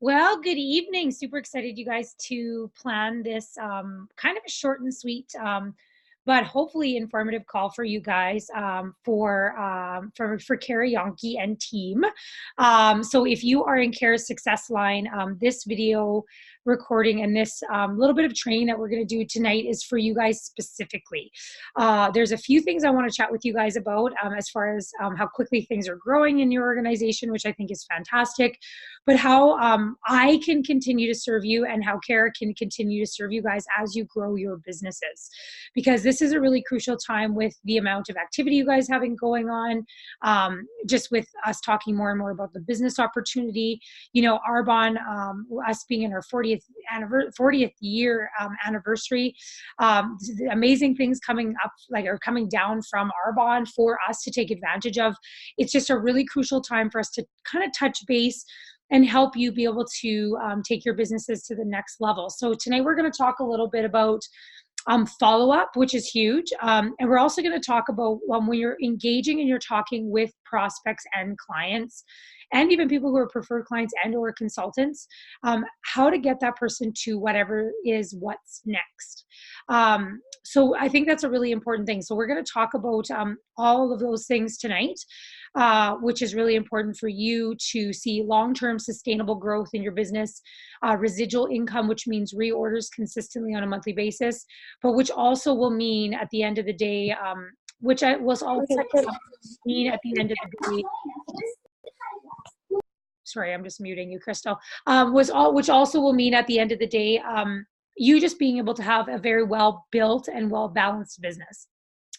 Well, good evening. Super excited you guys to plan this kind of a short and sweet, but hopefully informative call for you guys for Cara, Jahnke, and team. So if you are in Cara's success line, this video recording and this little bit of training that we're going to do tonight is for you guys specifically. There's a few things I want to chat with you guys about as far as how quickly things are growing in your organization, which I think is fantastic, but how I can continue to serve you and how Cara can continue to serve you guys as you grow your businesses. Because this is a really crucial time with the amount of activity you guys having going on, just with us talking more and more about the business opportunity. You know, Arbonne, us being in our 40th year anniversary, the amazing things coming up, like are coming down from Arbonne for us to take advantage of. It's just a really crucial time for us to kind of touch base and help you be able to take your businesses to the next level. So tonight we're going to talk a little bit about follow-up, which is huge. And we're also going to talk about when you're engaging and you're talking with prospects and clients, and even people who are preferred clients and or consultants, how to get that person to whatever is what's next. So I think that's a really important thing. So we're going to talk about all of those things tonight, which is really important for you to see long-term sustainable growth in your business, residual income, which means reorders consistently on a monthly basis, but which also will mean at the end of the day, which I was also mean at the end of the day. Sorry, I'm just muting you, Crystal. Which also will mean at the end of the day, you just being able to have a very well built and well balanced business.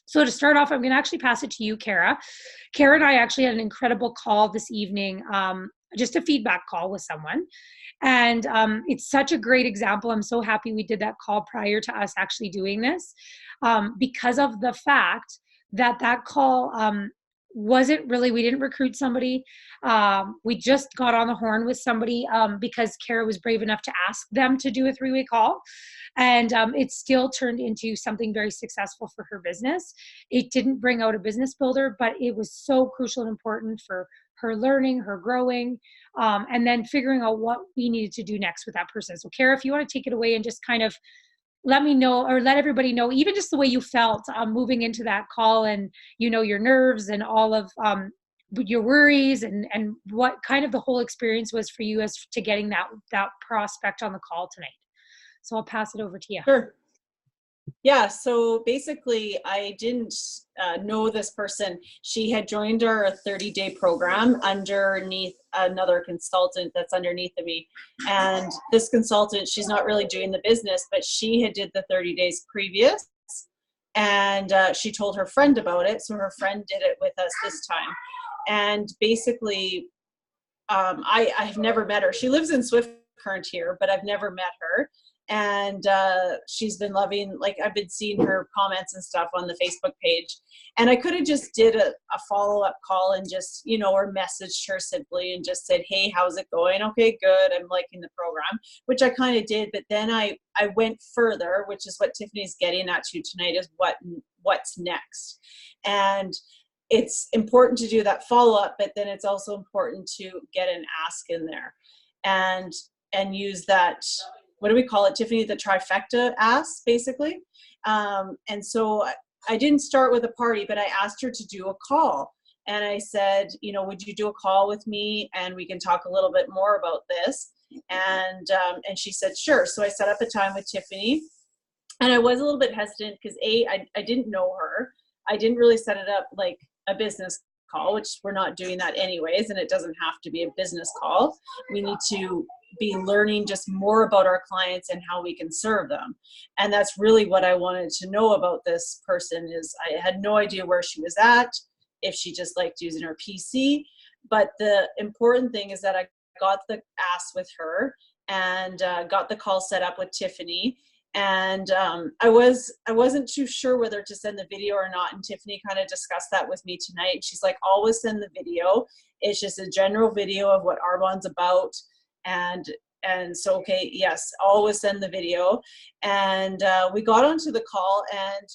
So to start off, I'm going to actually pass it to you, Cara. Cara and I actually had an incredible call this evening, just a feedback call with someone. And it's such a great example. I'm so happy we did that call prior to us actually doing this, because of the fact that that call wasn't really, we didn't recruit somebody. We just got on the horn with somebody because Cara was brave enough to ask them to do a three-way call. And it still turned into something very successful for her business. It didn't bring out a business builder, but it was so crucial and important for her learning, her growing, and then figuring out what we needed to do next with that person. So Cara, if you want to take it away and just kind of let me know, or let everybody know, even just the way you felt moving into that call, and you know, your nerves and all of your worries, and what kind of the whole experience was for you as to getting that prospect on the call tonight. So I'll pass it over to you. Sure. Yeah, so basically I didn't know this person. She had joined our 30-day program underneath another consultant that's underneath of me. And this consultant, she's not really doing the business, but she had did the 30 days previous. And she told her friend about it. So her friend did it with us this time. And basically, I've never met her. She lives in Swift Current here, but I've never met her. And she's been loving, like, I've been seeing her comments and stuff on the Facebook page, and I could have just did a follow-up call and just, you know, or messaged her simply and just said, hey, how's it going? Okay, good, I'm liking the program, which I kind of did. But then I went further, which is what Tiffany's getting at you tonight, is what's next. And it's important to do that follow-up, but then it's also important to get an ask in there and use that, what do we call it, Tiffany, the trifecta ask, basically. And so I didn't start with a party, but I asked her to do a call. And I said, you know, would you do a call with me and we can talk a little bit more about this? And she said, sure. So I set up a time with Tiffany, and I was a little bit hesitant because I didn't know her. I didn't really set it up like a business call, which we're not doing that anyways. And it doesn't have to be a business call. We need to be learning just more about our clients and how we can serve them. And that's really what I wanted to know about this person. Is I had no idea where she was at, if she just liked using her PC. But the important thing is that I got the ask with her and got the call set up with Tiffany. And I wasn't too sure whether to send the video or not. And Tiffany kind of discussed that with me tonight. She's like, always send the video. It's just a general video of what Arbonne's about. And so, okay, yes, always send the video. And we got onto the call, and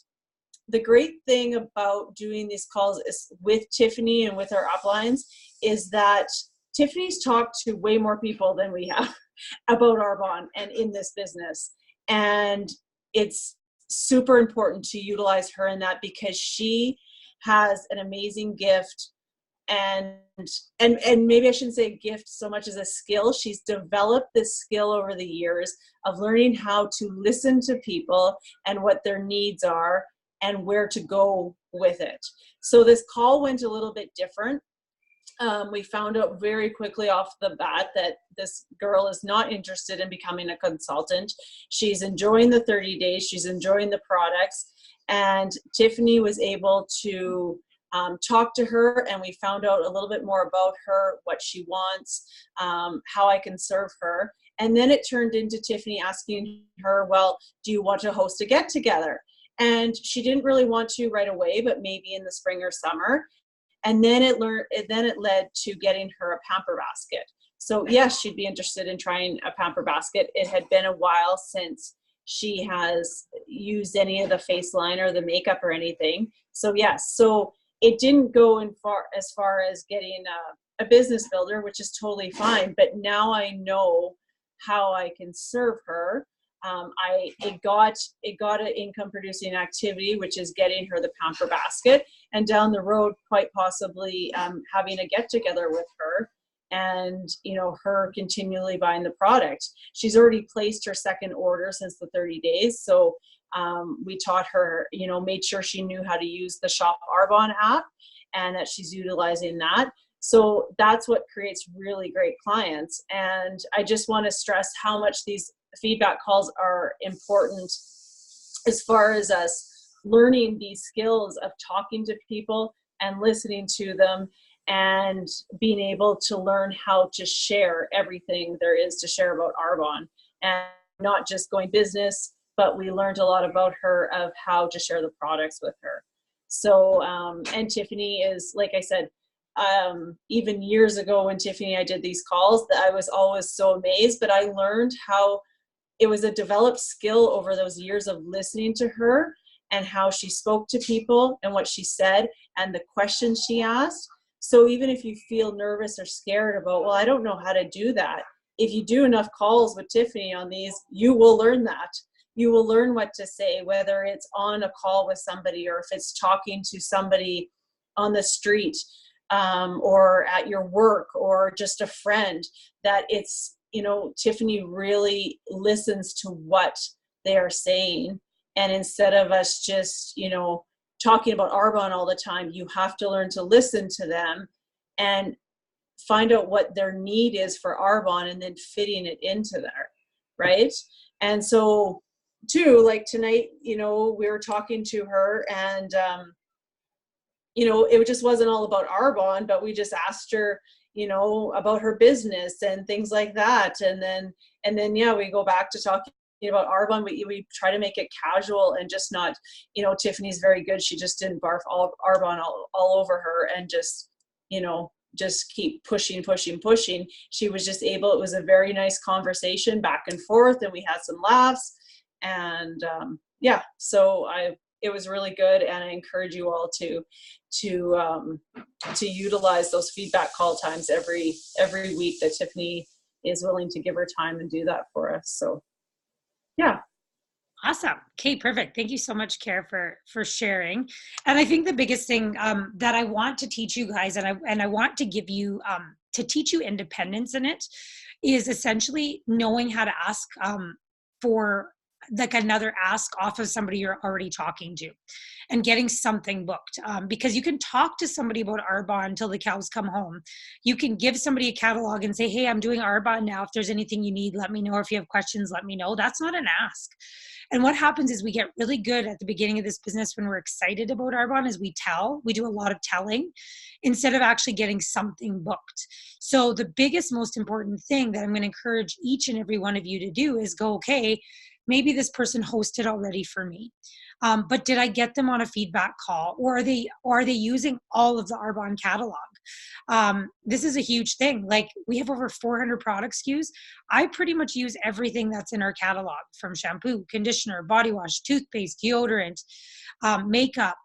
the great thing about doing these calls is with Tiffany and with our uplines is that Tiffany's talked to way more people than we have about Arbonne and in this business. And it's super important to utilize her in that, because she has an amazing gift, and maybe I shouldn't say a gift so much as a skill. She's developed this skill over the years of learning how to listen to people and what their needs are and where to go with it. So this call went a little bit different. We found out very quickly off the bat that this girl is not interested in becoming a consultant. She's enjoying the 30 days. She's enjoying the products. And Tiffany was able to talk to her, and we found out a little bit more about her, what she wants, how I can serve her. And then it turned into Tiffany asking her, well, do you want to host a get together? And she didn't really want to right away, but maybe in the spring or summer. And then it led to getting her a pamper basket. So yes, she'd be interested in trying a pamper basket. It had been a while since she has used any of the face liner or the makeup or anything. So yes, so it didn't go as far as getting a business builder, which is totally fine. But now I know how I can serve her. It got an income producing activity, which is getting her the pamper basket, and down the road, quite possibly having a get together with her, and her continually buying the product. She's already placed her second order since the 30 days. So we taught her, made sure she knew how to use the Shop Arbonne app, and that she's utilizing that. So that's what creates really great clients. And I just want to stress how much these feedback calls are important as far as us learning these skills of talking to people and listening to them, and being able to learn how to share everything there is to share about Arbonne, and not just going business, but we learned a lot about her of how to share the products with her. So and Tiffany is, like I said, even years ago when Tiffany and I did these calls, I was always so amazed, but I learned how it was a developed skill over those years of listening to her, and how she spoke to people and what she said and the questions she asked. So even if you feel nervous or scared about, well, I don't know how to do that, if you do enough calls with Tiffany on these, you will learn that. You will learn what to say, whether it's on a call with somebody, or if it's talking to somebody on the street, or at your work, or just a friend, that it's, Tiffany really listens to what they are saying. And instead of us just, talking about Arbonne all the time, you have to learn to listen to them and find out what their need is for Arbonne, and then fitting it into there, right? And so too, like tonight, we were talking to her, and it just wasn't all about Arbonne, but we just asked her, about her business and things like that. And then yeah, we go back to talking about Arbonne. We try to make it casual and just not, Tiffany's very good. She just didn't barf all Arbonne all over her and just keep pushing. She was just able, it was a very nice conversation back and forth, and we had some laughs, and yeah, so it was really good. And I encourage you all to utilize those feedback call times every week that Tiffany is willing to give her time and do that for us. So yeah. Awesome. Okay, perfect. Thank you so much, Cara, for sharing. And I think the biggest thing that I want to teach you guys, and I want to give you to teach you independence in it, is essentially knowing how to ask for like another ask off of somebody you're already talking to, and getting something booked. Because you can talk to somebody about Arbonne until the cows come home. You can give somebody a catalog and say, hey, I'm doing Arbonne now. If there's anything you need, let me know. If you have questions, let me know. That's not an ask. And what happens is we get really good at the beginning of this business when we're excited about Arbonne is we do a lot of telling instead of actually getting something booked. So the biggest, most important thing that I'm going to encourage each and every one of you to do is go, okay, maybe this person hosted already for me. But did I get them on a feedback call, or are they using all of the Arbonne catalog? This is a huge thing. Like, we have over 400 product SKUs. I pretty much use everything that's in our catalog, from shampoo, conditioner, body wash, toothpaste, deodorant, makeup,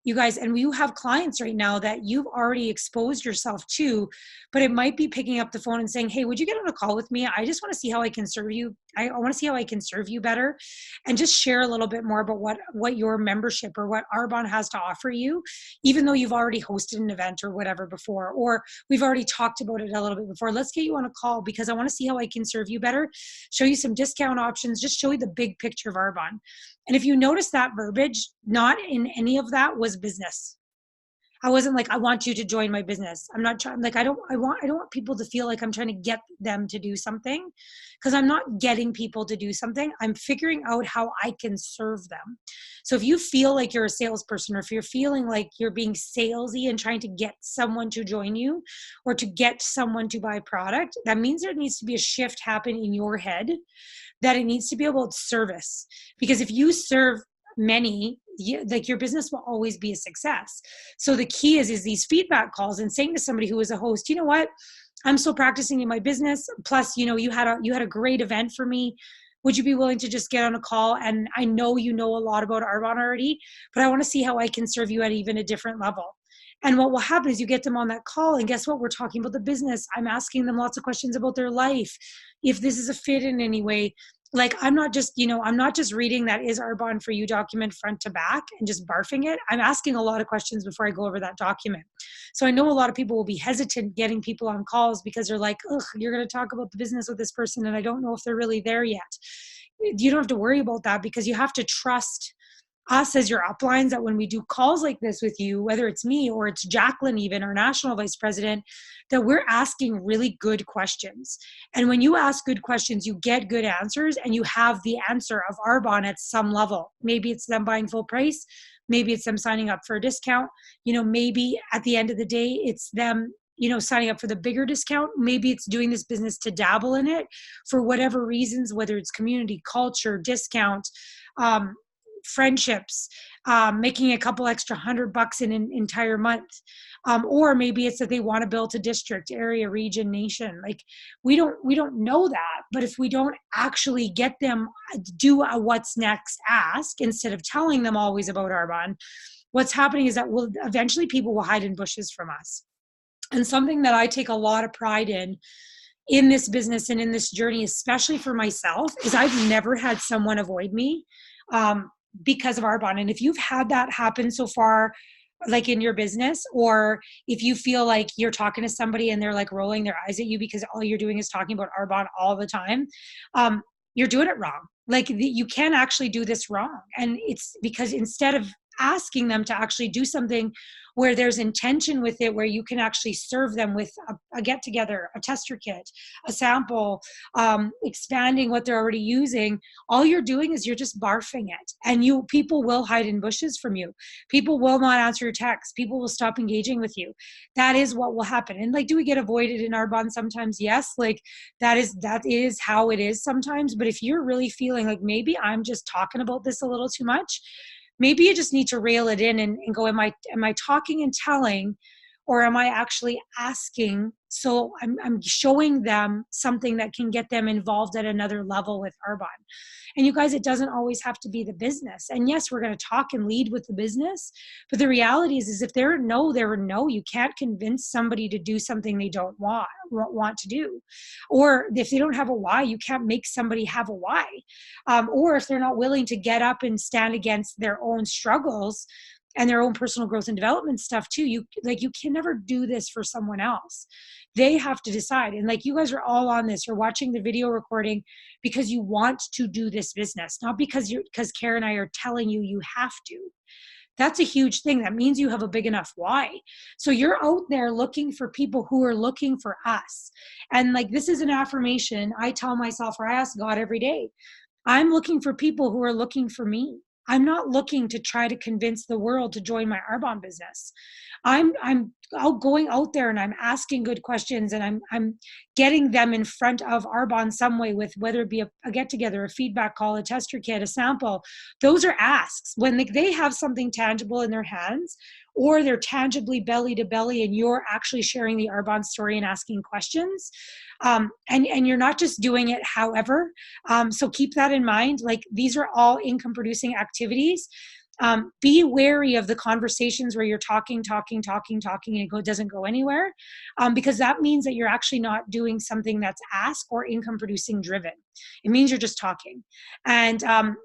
you guys, and you have clients right now that you've already exposed yourself to, but it might be picking up the phone and saying, hey, would you get on a call with me? I just want to see how I can serve you. I want to see how I can serve you better, and just share a little bit more about what your membership or what Arbonne has to offer you, even though you've already hosted an event or whatever before, or we've already talked about it a little bit before. Let's get you on a call because I want to see how I can serve you better, show you some discount options, just show you the big picture of Arbonne. And if you notice that verbiage, not in any of that was business. I wasn't like, I want you to join my business. I'm not trying, like, I don't want people to feel like I'm trying to get them to do something, because I'm not getting people to do something. I'm figuring out how I can serve them. So if you feel like you're a salesperson, or if you're feeling like you're being salesy and trying to get someone to join you or to get someone to buy product, that means there needs to be a shift happen in your head, that it needs to be about service. Because if you serve many, like, your business will always be a success. So the key is these feedback calls and saying to somebody who is a host, you know what, I'm still practicing in my business. Plus, you had a great event for me. Would you be willing to just get on a call? And I know you know a lot about Arbonne already, but I want to see how I can serve you at even a different level. And what will happen is you get them on that call, and guess what? We're talking about the business. I'm asking them lots of questions about their life, if this is a fit in any way. Like, I'm not just reading that is Arbonne for you document front to back and just barfing it. I'm asking a lot of questions before I go over that document. So I know a lot of people will be hesitant getting people on calls because they're like, ugh, you're going to talk about the business with this person, and I don't know if they're really there yet. You don't have to worry about that, because you have to trust us as your uplines, that when we do calls like this with you, whether it's me or it's Jacqueline, even our national vice president, that we're asking really good questions. And when you ask good questions, you get good answers, and you have the answer of Arbonne at some level. Maybe it's them buying full price. Maybe it's them signing up for a discount. Maybe at the end of the day, it's them signing up for the bigger discount. Maybe it's doing this business to dabble in it for whatever reasons, whether it's community, culture, discount, friendships, making a couple extra $100 in an entire month. Or maybe it's that they want to build a district, area, region, nation. Like, we don't know that, but if we don't actually get them do a what's next ask, instead of telling them always about Arbonne, what's happening is that eventually people will hide in bushes from us. And something that I take a lot of pride in this business and in this journey, especially for myself, is I've never had someone avoid me because of Arbonne. And if you've had that happen so far, like in your business, or if you feel like you're talking to somebody and they're like rolling their eyes at you because all you're doing is talking about Arbonne all the time, you're doing it wrong. Like, you can't actually do this wrong. And it's because instead of asking them to actually do something where there's intention with it, where you can actually serve them with a get together, a tester kit, a sample, expanding what they're already using, all you're doing is you're just barfing it. And people will hide in bushes from you. People will not answer your texts. People will stop engaging with you. That is what will happen. And like, do we get avoided in Arbonne sometimes? Yes. Like, that is how it is sometimes. But if you're really feeling like maybe I'm just talking about this a little too much, maybe you just need to reel it in and go, am I talking and telling, or am I actually asking? So I'm showing them something that can get them involved at another level with Arbonne. And you guys, it doesn't always have to be the business. And yes, we're going to talk and lead with the business, but the reality is if they're a no, they're a no. You can't convince somebody to do something they don't want to do. Or if they don't have a why, you can't make somebody have a why. Or if they're not willing to get up and stand against their own struggles and their own personal growth and development stuff too. You can never do this for someone else. They have to decide. And like, you guys are all on this. You're watching the video recording because you want to do this business, not because Cara and I are telling you have to. That's a huge thing. That means you have a big enough why. So you're out there looking for people who are looking for us. And like, this is an affirmation I tell myself, or I ask God every day. I'm looking for people who are looking for me. I'm not looking to try to convince the world to join my Arbonne business. I'm going out there and I'm asking good questions, and I'm getting them in front of Arbonne some way, with whether it be a get together, a feedback call, a tester kit, a sample. Those are asks when they have something tangible in their hands, or they're tangibly belly to belly, and you're actually sharing the Arbonne story and asking questions. And you're not just doing it however. So keep that in mind. Like, these are all income producing activities. Be wary of the conversations where you're talking, and it doesn't go anywhere, because that means that you're actually not doing something that's ask or income producing driven. It means you're just talking. And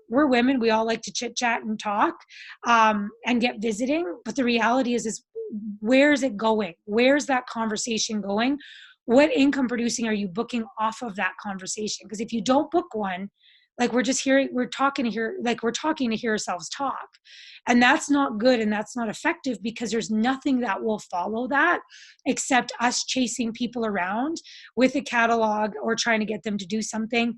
we're women, we all like to chit chat and talk, and get visiting. But the reality is where's it going? Where's that conversation going? What income producing are you booking off of that conversation? Because if you don't book one, like we're talking to hear ourselves talk. And that's not good, and that's not effective, because there's nothing that will follow that except us chasing people around with a catalog or trying to get them to do something,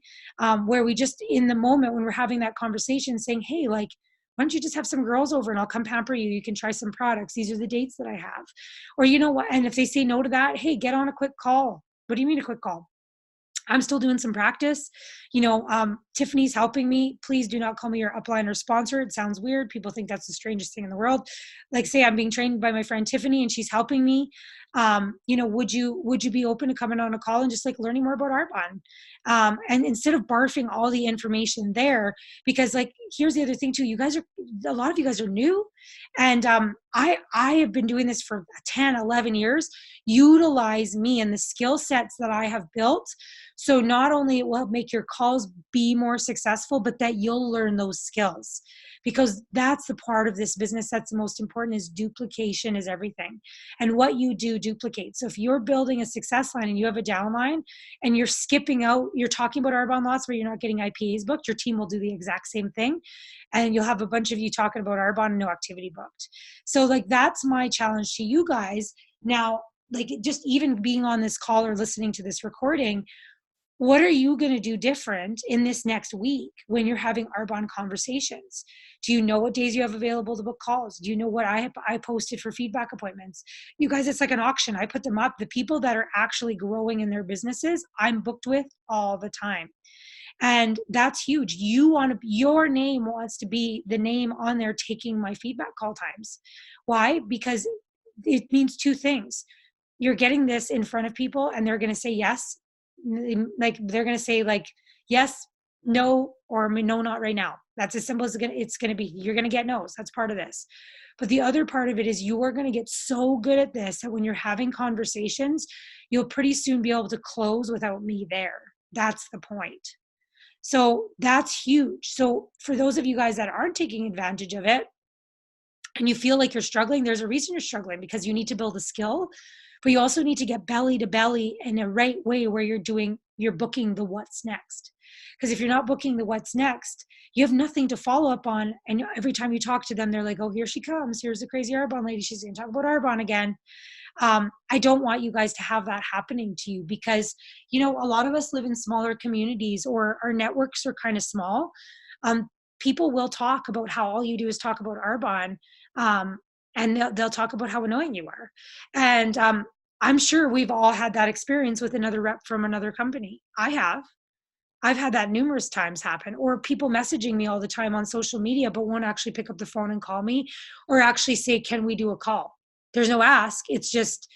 where we just, in the moment when we're having that conversation, saying, hey, like, why don't you just have some girls over and I'll come pamper you? You can try some products. These are the dates that I have. Or you know what? And if they say no to that, hey, get on a quick call. What do you mean a quick call? I'm still doing some practice. Tiffany's helping me. Please do not call me your upline or sponsor. It sounds weird. People think that's the strangest thing in the world. Like, say I'm being trained by my friend Tiffany and she's helping me. Would you be open to coming on a call and just like learning more about Arbonne? And instead of barfing all the information there, because like, here's the other thing too, a lot of you guys are new. And I have been doing this for 10, 11 years. Utilize me and the skill sets that I have built. So not only it will make your calls be more successful, but that you'll learn those skills, because that's the part of this business that's the most important. Is duplication is everything. And what you do duplicates. So if you're building a success line and you have a downline and you're skipping out, you're talking about Arbonne lots where you're not getting IPAs booked, your team will do the exact same thing. And you'll have a bunch of you talking about Arbonne and no activity booked. So like, that's my challenge to you guys. Now, like, just even being on this call or listening to this recording, what are you going to do different in this next week when you're having Arbonne conversations? Do you know what days you have available to book calls? Do you know what I posted for feedback appointments? You guys, it's like an auction. I put them up. The people that are actually growing in their businesses, I'm booked with all the time. And that's huge. Your name wants to be the name on there taking my feedback call times. Why? Because it means two things. You're getting this in front of people and they're going to say yes. Like, they're going to say like, yes, no, or no, not right now. That's as simple as it's going to be. You're going to get no's. That's part of this. But the other part of it is you are going to get so good at this that when you're having conversations, you'll pretty soon be able to close without me there. That's the point. So that's huge. So for those of you guys that aren't taking advantage of it and you feel like you're struggling, there's a reason you're struggling, because you need to build a skill, but you also need to get belly to belly in a right way where you're booking the what's next. Because if you're not booking the what's next, you have nothing to follow up on. And every time you talk to them, they're like, oh, here she comes. Here's the crazy Arbonne lady. She's going to talk about Arbonne again. I don't want you guys to have that happening to you, because, a lot of us live in smaller communities, or our networks are kind of small. People will talk about how all you do is talk about Arbonne, and they'll talk about how annoying you are. And I'm sure we've all had that experience with another rep from another company. I've had that numerous times happen, or people messaging me all the time on social media, but won't actually pick up the phone and call me, or actually say, can we do a call? There's no ask. It's just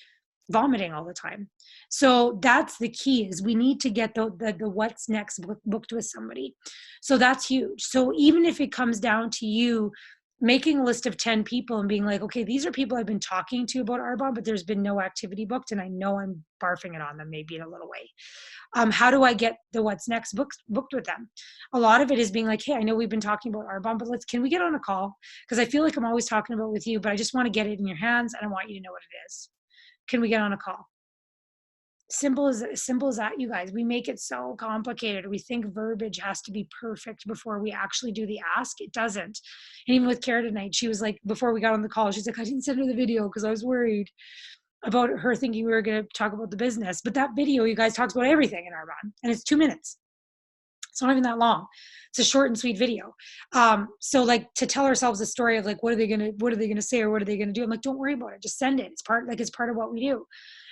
vomiting all the time. So that's the key, is we need to get the what's next booked with somebody. So that's huge. So even if it comes down to you making a list of 10 people and being like, okay, these are people I've been talking to about Arbonne, but there's been no activity booked, and I know I'm barfing it on them maybe in a little way. How do I get the what's next booked with them? A lot of it is being like, hey, I know we've been talking about Arbonne, but can we get on a call? Because I feel like I'm always talking about it with you, but I just want to get it in your hands and I want you to know what it is. Can we get on a call? Simple as that, you guys. We make it so complicated. We think verbiage has to be perfect before we actually do the ask. It doesn't. And even with Cara tonight, she was like, before we got on the call, she's like, I didn't send her the video because I was worried about her thinking we were going to talk about the business. But that video, you guys, talks about everything in Arbonne, and it's 2 minutes. It's not even that long. It's a short and sweet video. So like, to tell ourselves a story of like, what are they going to say, or what are they going to do? I'm like, don't worry about it. Just send it. It's part of what we do.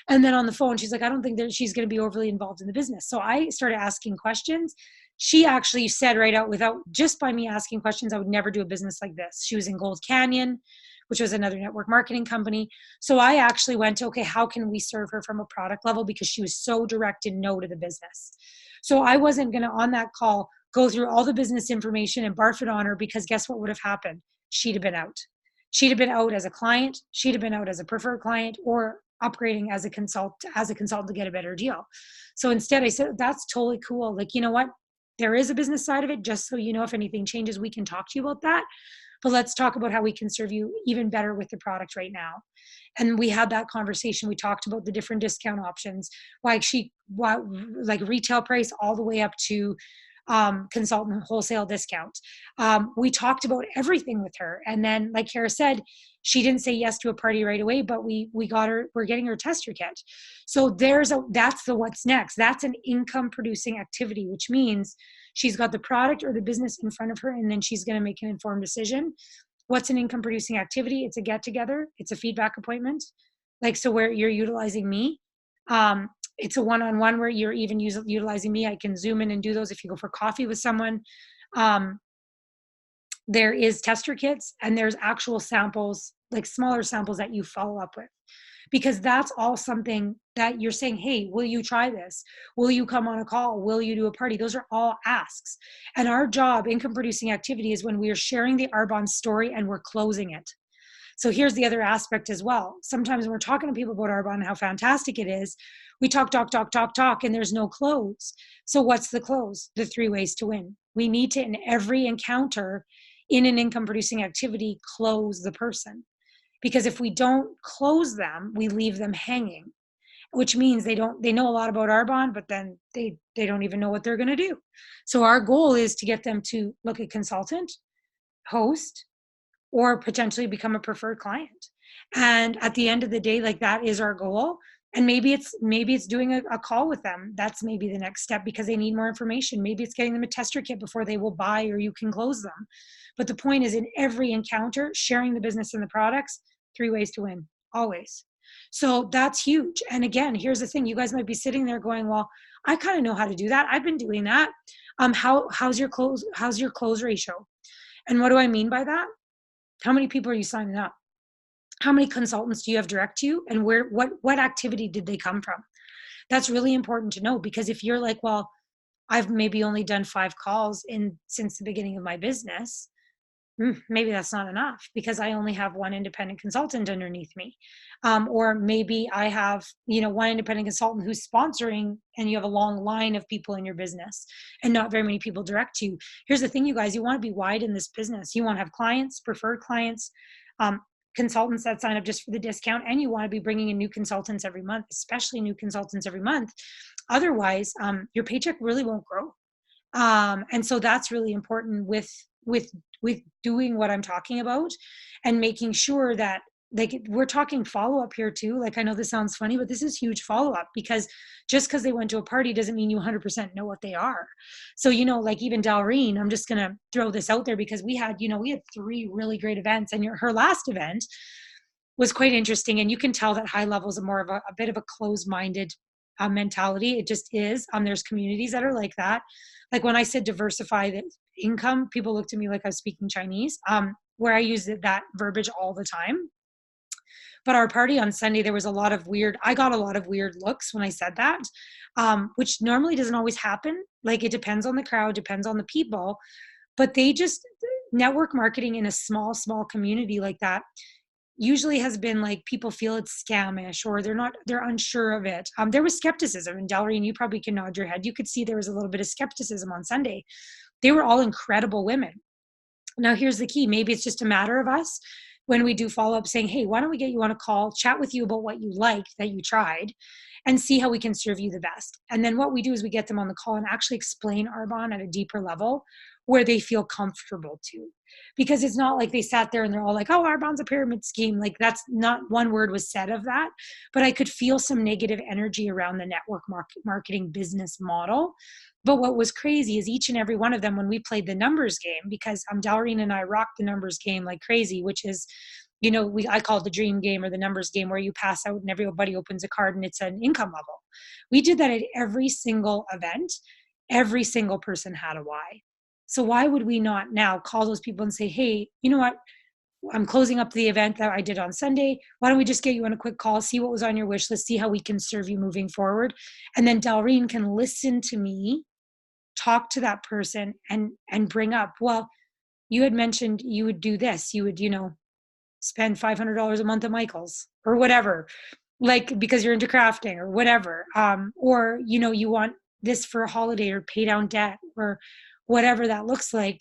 And then on the phone, she's like, I don't think that she's going to be overly involved in the business. So I started asking questions. She actually said right out, just by me asking questions, I would never do a business like this. She was in Gold Canyon, which was another network marketing company. So I actually went to, okay, how can we serve her from a product level? Because she was so direct and no to the business. So I wasn't going to, on that call, go through all the business information and barf it on her, because guess what would have happened? she'd have been out. She'd have been out as a client, she'd have been out as a preferred client, or upgrading as a consultant to get a better deal. So instead I said, that's totally cool. Like, you know what? There is a business side of it. Just so you know, if anything changes, we can talk to you about that. But let's talk about how we can serve you even better with the product right now. And we had that conversation. We talked about the different discount options, like retail price all the way up to consultant wholesale discount. We talked about everything with her. And then, like Cara said, she didn't say yes to a party right away, but we're getting her a tester kit. So that's the what's next. That's an income producing activity, which means she's got the product or the business in front of her, and then she's going to make an informed decision. What's an income producing activity? It's a get together. It's a feedback appointment. Like, so where you're utilizing me, it's a one-on-one where you're even utilizing me. I can zoom in and do those if you go for coffee with someone. There is tester kits, and there's actual samples, like smaller samples that you follow up with, because that's all something that you're saying, hey, will you try this? Will you come on a call? Will you do a party? Those are all asks. And our job, income producing activity, is when we are sharing the Arbonne story and we're closing it. So here's the other aspect as well. Sometimes when we're talking to people about Arbonne and how fantastic it is, we talk, and there's no close. So what's the close? The 3 ways to win. We need to, in every encounter in an income producing activity, close the person. Because if we don't close them, we leave them hanging, which means they know a lot about Arbonne, but then they don't even know what they're going to do. So our goal is to get them to look at consultant, host, or potentially become a preferred client. And at the end of the day, like, that is our goal. And maybe it's doing a call with them. That's maybe the next step, because they need more information. Maybe it's getting them a tester kit before they will buy, or you can close them. But the point is, in every encounter, sharing the business and the products, 3 ways to win, always. So that's huge. And again, here's the thing. You guys might be sitting there going, well, I kind of know how to do that. I've been doing that. How's your close ratio? And what do I mean by that? How many people are you signing up? How many consultants do you have direct to you? And what activity did they come from? That's really important to know, because if you're like, well, I've maybe only done 5 calls since the beginning of my business, maybe that's not enough, because I only have 1 independent consultant underneath me. Or maybe I have, 1 independent consultant who's sponsoring, and you have a long line of people in your business and not very many people direct to you. Here's the thing, you guys, you want to be wide in this business. You want to have clients, preferred clients, consultants that sign up just for the discount, and you want to be bringing in new consultants every month, especially new consultants every month. Otherwise, your paycheck really won't grow. And so that's really important with doing what I'm talking about, and making sure that, like, we're talking follow-up here too. Like, I know this sounds funny, but this is huge follow-up, because just because they went to a party doesn't mean you 100% know what they are. So, like even Dalreen, I'm just going to throw this out there, because we had 3 really great events, and her last event was quite interesting. And you can tell that high levels are more of a bit of a closed-minded mentality. It just is. There's communities that are like that. Like when I said diversify the income, people looked at me like I was speaking Chinese, where I use that verbiage all the time. But our party on Sunday, I got a lot of weird looks when I said that, which normally doesn't always happen. Like, it depends on the crowd, depends on the people, but network marketing in a small community like that usually has been like, people feel it's scamish, or they're unsure of it. There was skepticism, and Dalreen, you probably can nod your head. You could see there was a little bit of skepticism on Sunday. They were all incredible women. Now, here's the key. Maybe it's just a matter of us, when we do follow up, saying, hey, why don't we get you on a call, chat with you about what you liked, that you tried, and see how we can serve you the best. And then what we do is we get them on the call and actually explain Arbonne at a deeper level, where they feel comfortable to. Because it's not like they sat there and they're all like, oh, Arbonne's a pyramid scheme. Like, that's not one word was said of that. But I could feel some negative energy around the network marketing business model. But what was crazy is each and every one of them, when we played the numbers game, because Dalreen and I rocked the numbers game like crazy, which is, I call it the dream game, or the numbers game, where you pass out and everybody opens a card and it's an income level. We did that at every single event. Every single person had a why. So why would we not now call those people and say, hey, you know what? I'm closing up the event that I did on Sunday. Why don't we just get you on a quick call, see what was on your wish list, see how we can serve you moving forward. And then Dalreen can listen to me, talk to that person, and bring up, well, you had mentioned you would do this, you would, spend $500 a month at Michael's or whatever, like, because you're into crafting or whatever. Or, you want this for a holiday or pay down debt or whatever that looks like.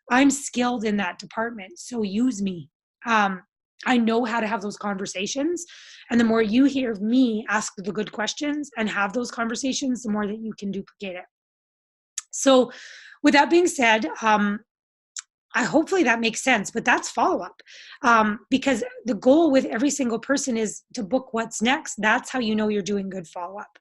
I'm skilled in that department, so use me. I know how to have those conversations. And the more you hear of me ask the good questions and have those conversations, the more that you can duplicate it. So with that being said, hopefully that makes sense, but that's follow-up. Because the goal with every single person is to book what's next. That's how you know you're doing good follow-up.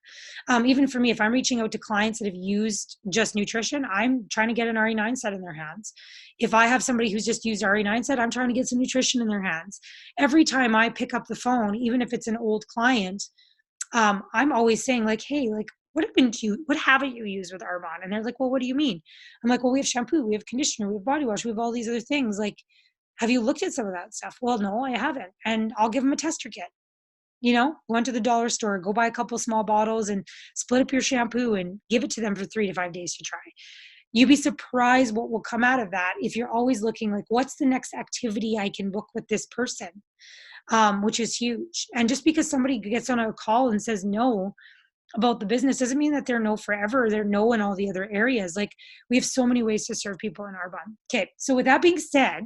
Even for me, if I'm reaching out to clients that have used just nutrition, I'm trying to get an RE9 set in their hands. If I have somebody who's just used RE9 set, I'm trying to get some nutrition in their hands. Every time I pick up the phone, even if it's an old client, I'm always saying like, hey, like, what haven't you used with Arbonne? And they're like, well, what do you mean? I'm like, well, we have shampoo, we have conditioner, we have body wash, we have all these other things. Like, have you looked at some of that stuff? Well, no, I haven't. And I'll give them a tester kit. Go into the dollar store, go buy a couple small bottles and split up your shampoo and give it to them for 3 to 5 days to try. You'd be surprised what will come out of that if you're always looking like, what's the next activity I can book with this person? Which is huge. And just because somebody gets on a call and says no about the business doesn't mean that they're no forever. They're no in all the other areas. Like, we have so many ways to serve people in Arbonne. Okay, so with that being said,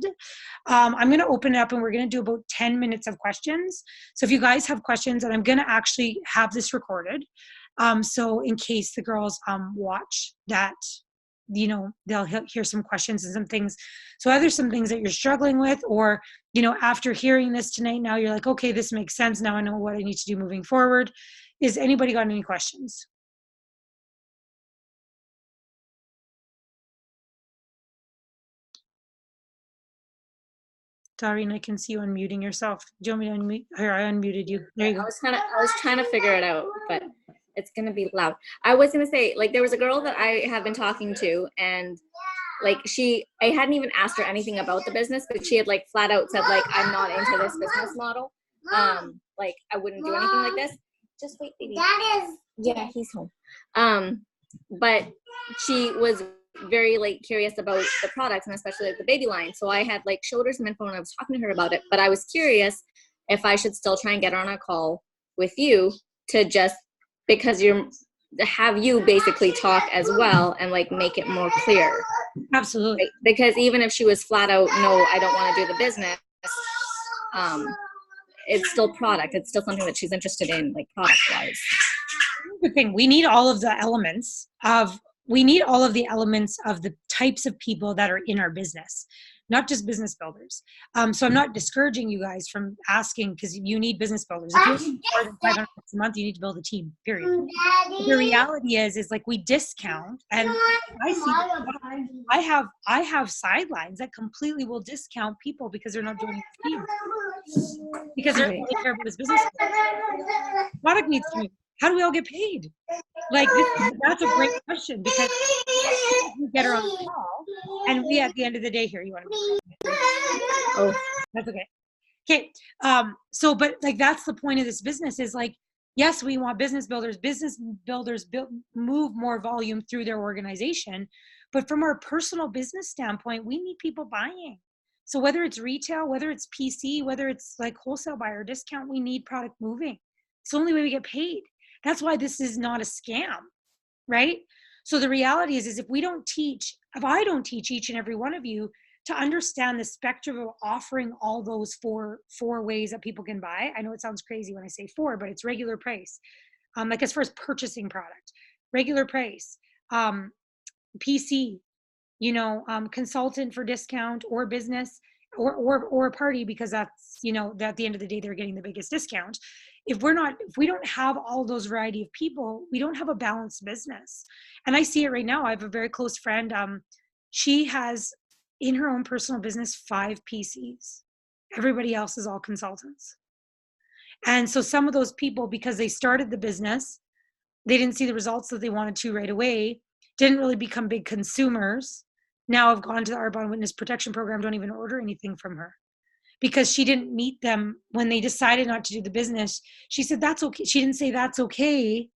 I'm going to open it up and we're going to do about 10 minutes of questions. So if you guys have questions, and I'm going to actually have this recorded. So in case the girls watch that, they'll hear some questions and some things. So either some things that you're struggling with, or, after hearing this tonight, now you're like, okay, this makes sense. Now I know what I need to do moving forward. Is anybody got any questions? Doreen, I can see you unmuting yourself. Do you want me to unmute? Here, I unmuted you. There you go. I was trying to figure it out, but it's gonna be loud. I was gonna say, like, there was a girl that I have been talking to, and like I hadn't even asked her anything about the business, but she had like flat out said like, I'm not into this business model. Like, I wouldn't do anything like this. Just wait, baby. Yeah, he's home. But she was very like curious about the products, and especially like the baby line. So I had like showed her some info and I was talking to her about it, but I was curious if I should still try and get her on a call with you to just, because have you basically talk as well and like make it more clear. Absolutely. Right? Because even if she was flat out, no, I don't want to do the business, it's still product. It's still something that she's interested in, like product wise. The thing, we need all of the elements of the types of people that are in our business, not just business builders. So I'm not discouraging you guys from asking, because you need business builders. If you need more than $500 a month, you need to build a team, period. But the reality is like, we discount, and I see I have sidelines that completely will discount people because they're not joining the team, because they're only care about his business. Product needs to move. How do we all get paid? Like, that's a great question, because we get her on the call, and we, at the end of the day, here, you want to? Oh, that's okay. Okay. So, but like, that's the point of this business is like, yes, we want business builders move more volume through their organization, but from our personal business standpoint, we need people buying. So whether it's retail, whether it's PC, whether it's like wholesale buyer discount, we need product moving. It's the only way we get paid. That's why this is not a scam, right? So the reality is if I don't teach each and every one of you to understand the spectrum of offering all those four ways that people can buy. I know it sounds crazy when I say 4, but it's regular price. Like, as far as purchasing product, regular price, PC, consultant for discount, or business, or a party, because that's, at the end of the day, they're getting the biggest discount. If we don't have all those variety of people, we don't have a balanced business. And I see it right now. I have a very close friend. She has, in her own personal business, 5 PCs. Everybody else is all consultants. And so some of those people, because they started the business, they didn't see the results that they wanted to right away, didn't really become big consumers. Now have gone to the Arbonne Witness Protection Program, don't even order anything from her, because she didn't meet them when they decided not to do the business. She said, that's okay. She didn't say that's okay.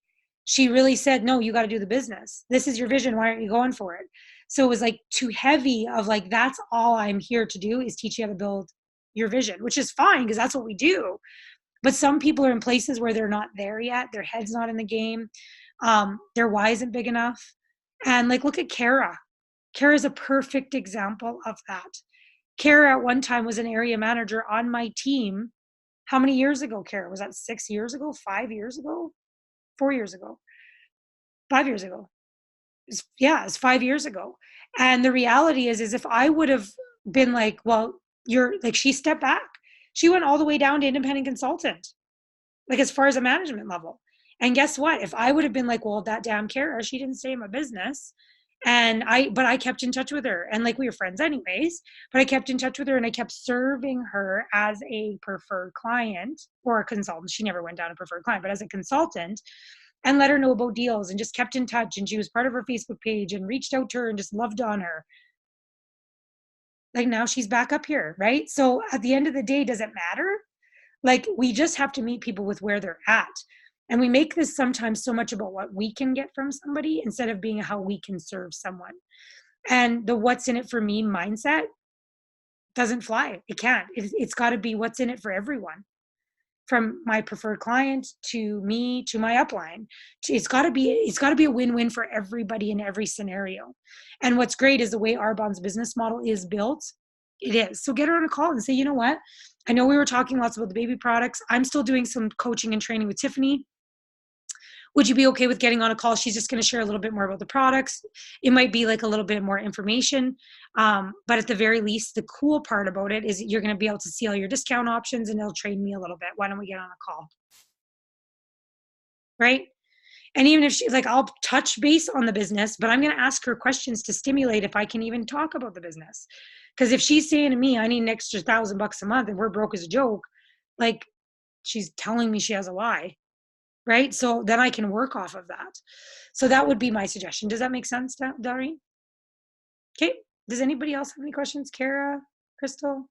She really said, no, you got to do the business. This is your vision. Why aren't you going for it? So it was like too heavy of like, that's all I'm here to do is teach you how to build your vision, which is fine because that's what we do. But some people are in places where they're not there yet. Their head's not in the game. Their why isn't big enough. And like, look at Cara. Cara is a perfect example of that. Cara at one time was an area manager on my team. How many years ago, Cara? Was that 6 years ago, 5 years ago, 4 years ago, 5 years ago? It's 5 years ago. And the reality is if I would have been like, well, you're like, she stepped back. She went all the way down to independent consultant, like as far as a management level. And guess what? If I would have been like, well, that damn Cara, she didn't stay in my business. But I kept in touch with her and like we were friends anyways, but I kept in touch with her and I kept serving her as a preferred client or a consultant. She never went down a preferred client, but as a consultant, and let her know about deals and just kept in touch. And she was part of her Facebook page and reached out to her and just loved on her. Like now she's back up here, right? So at the end of the day, does it matter? Like we just have to meet people with where they're at. And we make this sometimes so much about what we can get from somebody instead of being how we can serve someone. And the what's in it for me mindset doesn't fly. It can't. It's got to be what's in it for everyone. From my preferred client to me to my upline. It's got to be a win-win for everybody in every scenario. And what's great is the way Arbonne's business model is built. It is. So get her on a call and say, you know what? I know we were talking lots about the baby products. I'm still doing some coaching and training with Tiffany. Would you be okay with getting on a call? She's just going to share a little bit more about the products. It might be like a little bit more information. But at the very least, the cool part about it is you're going to be able to see all your discount options and it'll train me a little bit. Why don't we get on a call? Right? And even if she's like, I'll touch base on the business, but I'm going to ask her questions to stimulate if I can even talk about the business. Because if she's saying to me, I need an extra $1,000 a month and we're broke as a joke, like she's telling me she has a lie. Right? So then I can work off of that. So that would be my suggestion. Does that make sense, Doreen? Okay. Does anybody else have any questions? Cara, Crystal?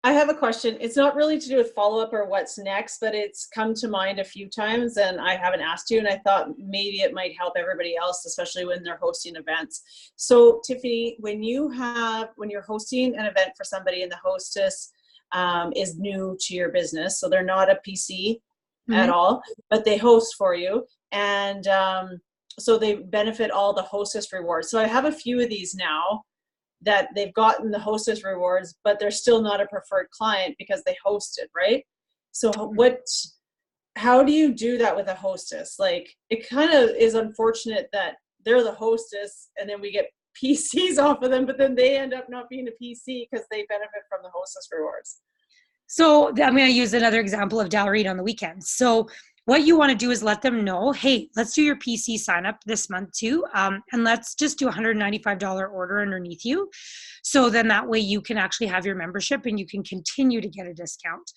I have a question. It's not really to do with follow-up or what's next, but it's come to mind a few times and I haven't asked you, and I thought maybe it might help everybody else, especially when they're hosting events. So Tiffany, when you're hosting an event for somebody and the hostess is new to your business, so they're not a PC at all, but they host for you. And so they benefit all the hostess rewards. So I have a few of these now that they've gotten the hostess rewards, but they're still not a preferred client because they hosted, right? So how do you do that with a hostess? Like it kind of is unfortunate that they're the hostess and then we get PCs off of them, but then they end up not being a PC because they benefit from the hostess rewards. So I'm going to use another example of Dalreed on the weekends. So what you want to do is let them know, hey, let's do your PC sign up this month too. And let's just do a $195 order underneath you. So then that way you can actually have your membership and you can continue to get a discount.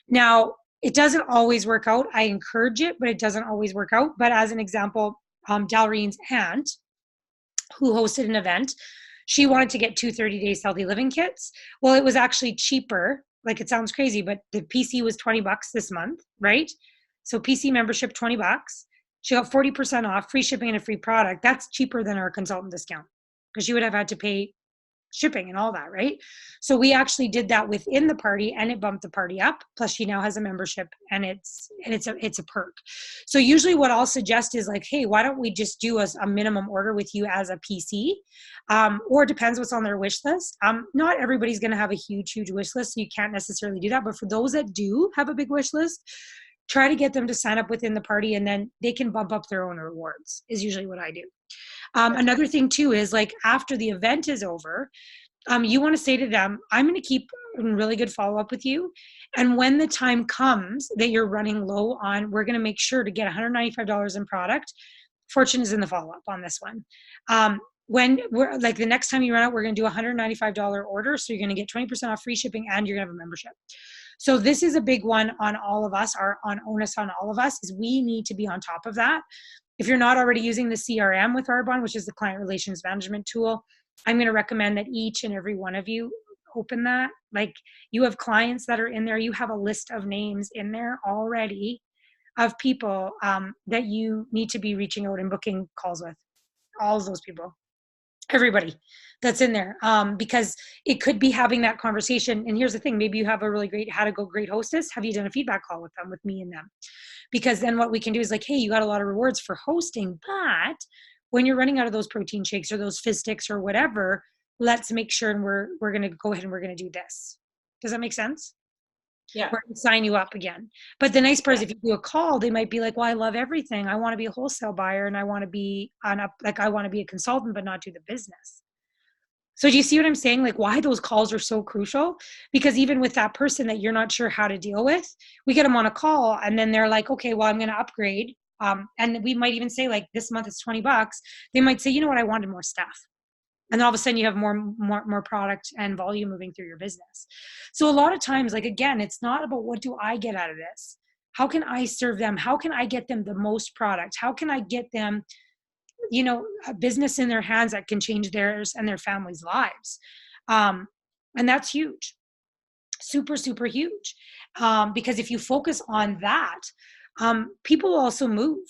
Now, it doesn't always work out. I encourage it, but it doesn't always work out. But as an example, Dalreen's aunt, who hosted an event, she wanted to get 2 30 days healthy living kits. Well, it was actually cheaper. Like it sounds crazy, but the PC was $20 this month, right? So PC membership, $20. She got 40% off, free shipping and a free product. That's cheaper than our consultant discount because she would have had to pay shipping and all that, right? So we actually did that within the party and it bumped the party up. Plus she now has a membership and it's a perk. So usually what I'll suggest is like, hey, why don't we just do a minimum order with you as a PC? Or it depends what's on their wish list. Not everybody's going to have a huge wish list, so you can't necessarily do that. But for those that do have a big wish list, try to get them to sign up within the party and then they can bump up their own rewards is usually what I do. Another thing too is like after the event is over, you want to say to them, I'm going to keep in really good follow-up with you. And when the time comes that you're running low on, we're going to make sure to get $195 in product. Fortune is in the follow-up on this one. When we're like the next time you run out, we're going to do a $195 order. So you're going to get 20% off free shipping and you're going to have a membership. So this is a big one on all of us, onus on all of us is we need to be on top of that. If you're not already using the CRM with Arbonne, which is the client relations management tool, I'm going to recommend that each and every one of you open that. Like you have clients that are in there, you have a list of names in there already of people that you need to be reaching out and booking calls with all of those people, everybody that's in there, because it could be having that conversation. And here's the thing, maybe you have a really great great hostess. Have you done a feedback call with them, with me and them? Because then what we can do is like, hey, you got a lot of rewards for hosting, but when you're running out of those protein shakes or those fizz sticks or whatever, let's make sure, and we're going to go ahead and we're going to do this. Does that make sense? Yeah. We're going to sign you up again. But the nice part is if you do a call, they might be like, well, I love everything. I want to be a wholesale buyer and I want to be I want to be a consultant, but not do the business. So do you see what I'm saying? Like why those calls are so crucial? Because even with that person that you're not sure how to deal with, we get them on a call and then they're like, okay, well, I'm going to upgrade. And we might even say like, this month it's $20. They might say, you know what? I wanted more stuff. And then all of a sudden you have more product and volume moving through your business. So a lot of times, like, again, it's not about what do I get out of this? How can I serve them? How can I get them the most product? How can I get them, you know, a business in their hands that can change theirs and their family's lives? And that's huge. Super, super huge. Because if you focus on that, people will also move.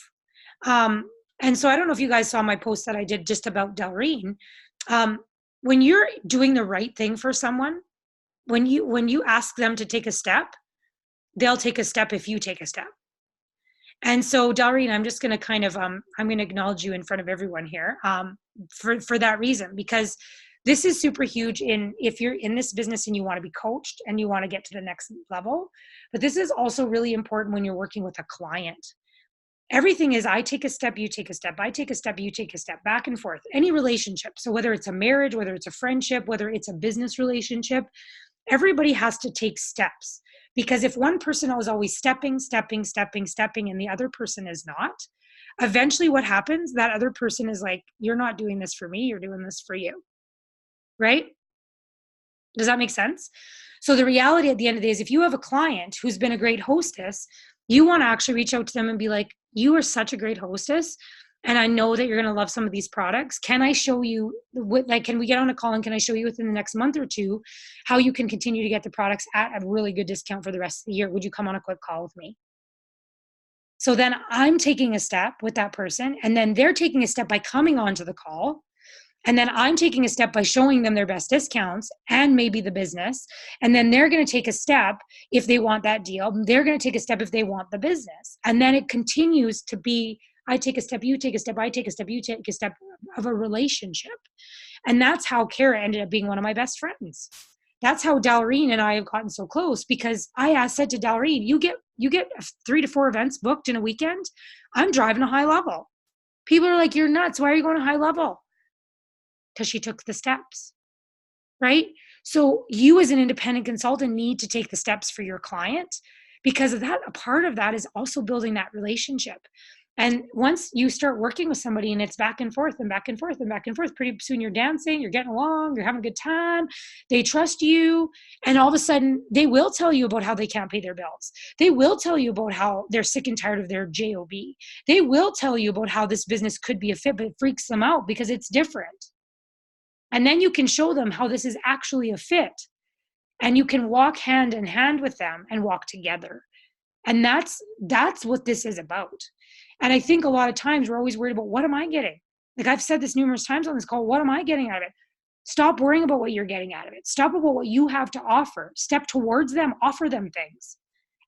And so I don't know if you guys saw my post that I did just about Delreen. When you're doing the right thing for someone, when you ask them to take a step, they'll take a step if you take a step. And so Delreen, I'm just going to kind of, I'm going to acknowledge you in front of everyone here, for that reason, because this is super huge if you're in this business and you want to be coached and you want to get to the next level. But this is also really important when you're working with a client. Everything is, I take a step, you take a step, I take a step, you take a step, back and forth. Any relationship. So whether it's a marriage, whether it's a friendship, whether it's a business relationship, everybody has to take steps. Because if one person is always stepping, and the other person is not, eventually what happens, that other person is like, you're not doing this for me, you're doing this for you. Right? Does that make sense? So the reality at the end of the day is if you have a client who's been a great hostess, you want to actually reach out to them and be like, you are such a great hostess. And I know that you're going to love some of these products. Can I show you can we get on a call and can I show you within the next month or two how you can continue to get the products at a really good discount for the rest of the year? Would you come on a quick call with me? So then I'm taking a step with that person and then they're taking a step by coming onto the call. And then I'm taking a step by showing them their best discounts and maybe the business. And then they're going to take a step if they want that deal. They're going to take a step if they want the business. And then it continues to be, I take a step, you take a step, I take a step, you take a step of a relationship. And that's how Cara ended up being one of my best friends. That's how Delreen and I have gotten so close, because I said to Delreen, you get 3 to 4 events booked in a weekend. I'm driving a high level. People are like, you're nuts. Why are you going to high level? Because she took the steps, right? So you as an independent consultant need to take the steps for your client, because of that, a part of that is also building that relationship. And once you start working with somebody and it's back and forth and back and forth and back and forth, pretty soon you're dancing, you're getting along, you're having a good time, they trust you, and all of a sudden they will tell you about how they can't pay their bills. They will tell you about how they're sick and tired of their job. They will tell you about how this business could be a fit, but it freaks them out because it's different. And then you can show them how this is actually a fit. And you can walk hand in hand with them and walk together. And that's what this is about. And I think a lot of times we're always worried about, what am I getting? Like I've said this numerous times on this call, what am I getting out of it? Stop worrying about what you're getting out of it. Stop about what you have to offer. Step towards them, offer them things.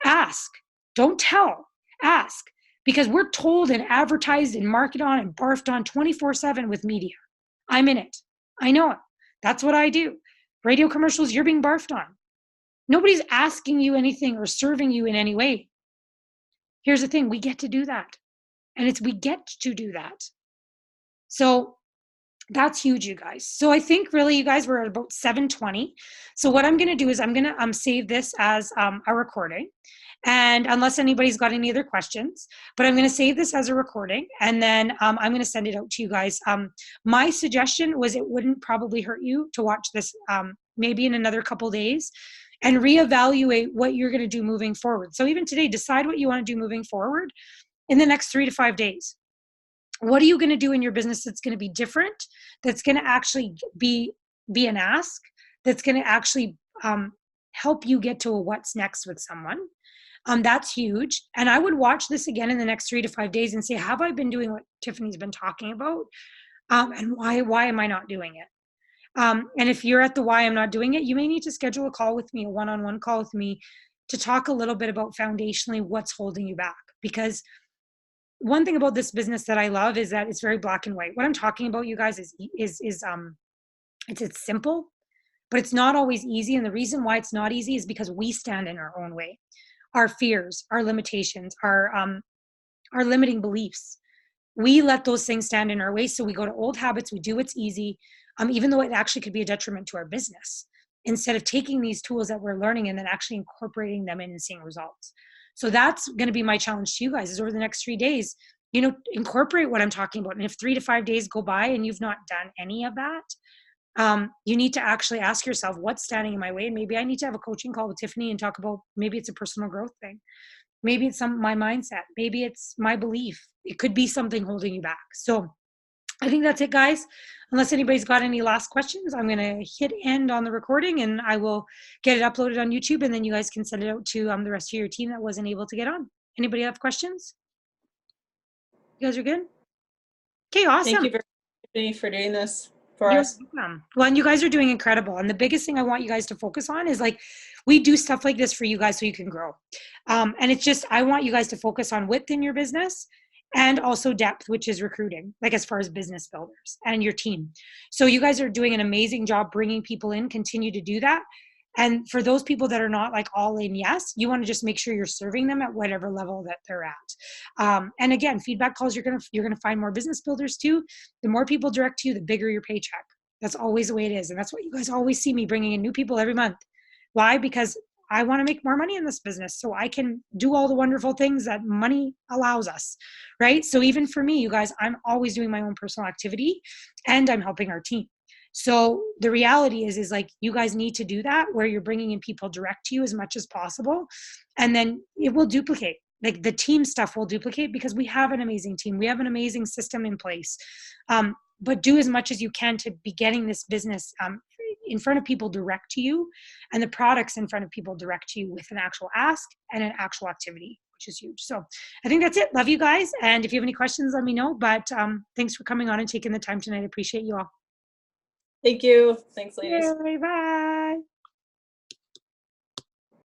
Ask, don't tell, ask. Because we're told and advertised and marketed on and barfed on 24/7 with media. I'm in it. I know it. That's what I do. Radio commercials, you're being barfed on. Nobody's asking you anything or serving you in any way. Here's the thing, we get to do that. And we get to do that. So that's huge, you guys. So I think really, you guys, we're at about 7:20. So what I'm going to do is I'm going to save this as a recording. And unless anybody's got any other questions, but I'm going to save this as a recording, and then I'm going to send it out to you guys. My suggestion was it wouldn't probably hurt you to watch this maybe in another couple days and reevaluate what you're going to do moving forward. So even today, decide what you want to do moving forward in the next 3 to 5 days. What are you going to do in your business that's going to be different, that's going to actually be an ask, that's going to actually help you get to a what's next with someone? That's huge. And I would watch this again in the next 3 to 5 days and say, have I been doing what Tiffany's been talking about? And why am I not doing it? And if you're at the why I'm not doing it, you may need to schedule a call with me, a one-on-one call with me, to talk a little bit about foundationally what's holding you back. Because one thing about this business that I love is that it's very black and white. What I'm talking about, you guys, is it's simple, but it's not always easy. And the reason why it's not easy is because we stand in our own way. Our fears, our limitations, our limiting beliefs. We let those things stand in our way. So we go to old habits. We do what's easy, even though it actually could be a detriment to our business, instead of taking these tools that we're learning and then actually incorporating them in and seeing results. So that's going to be my challenge to you guys, is over the next 3 days, incorporate what I'm talking about. And if 3 to 5 days go by and you've not done any of that, you need to actually ask yourself, what's standing in my way? And maybe I need to have a coaching call with Tiffany and talk about, maybe it's a personal growth thing. Maybe it's my mindset. Maybe it's my belief. It could be something holding you back. So I think that's it, guys. Unless anybody's got any last questions, I'm going to hit end on the recording and I will get it uploaded on YouTube, and then you guys can send it out to the rest of your team that wasn't able to get on. Anybody have questions? You guys are good? Okay, awesome. Thank you very much for doing this for us. Welcome. Well, and you guys are doing incredible. And the biggest thing I want you guys to focus on is, like, we do stuff like this for you guys so you can grow. And it's just, I want you guys to focus on width in your business and also depth, which is recruiting, like as far as business builders and your team. So you guys are doing an amazing job bringing people in. Continue to do that. And for those people that are not like all in, yes, you want to just make sure you're serving them at whatever level that they're at. And again, feedback calls, you're gonna find more business builders too. The more people direct to you, the bigger your paycheck. That's always the way it is. And that's what you guys always see me bringing in new people every month. Why? Because I want to make more money in this business so I can do all the wonderful things that money allows us, right? So even for me, you guys, I'm always doing my own personal activity and I'm helping our team. So the reality is like, you guys need to do that, where you're bringing in people direct to you as much as possible. And then it will duplicate. Like the team stuff will duplicate because we have an amazing team. We have an amazing system in place. But do as much as you can to be getting this business in front of people direct to you, and the products in front of people direct to you with an actual ask and an actual activity, which is huge. So I think that's it. Love you guys. And if you have any questions, let me know. But thanks for coming on and taking the time tonight. I appreciate you all. Thank you. Thanks, ladies. Yay, bye.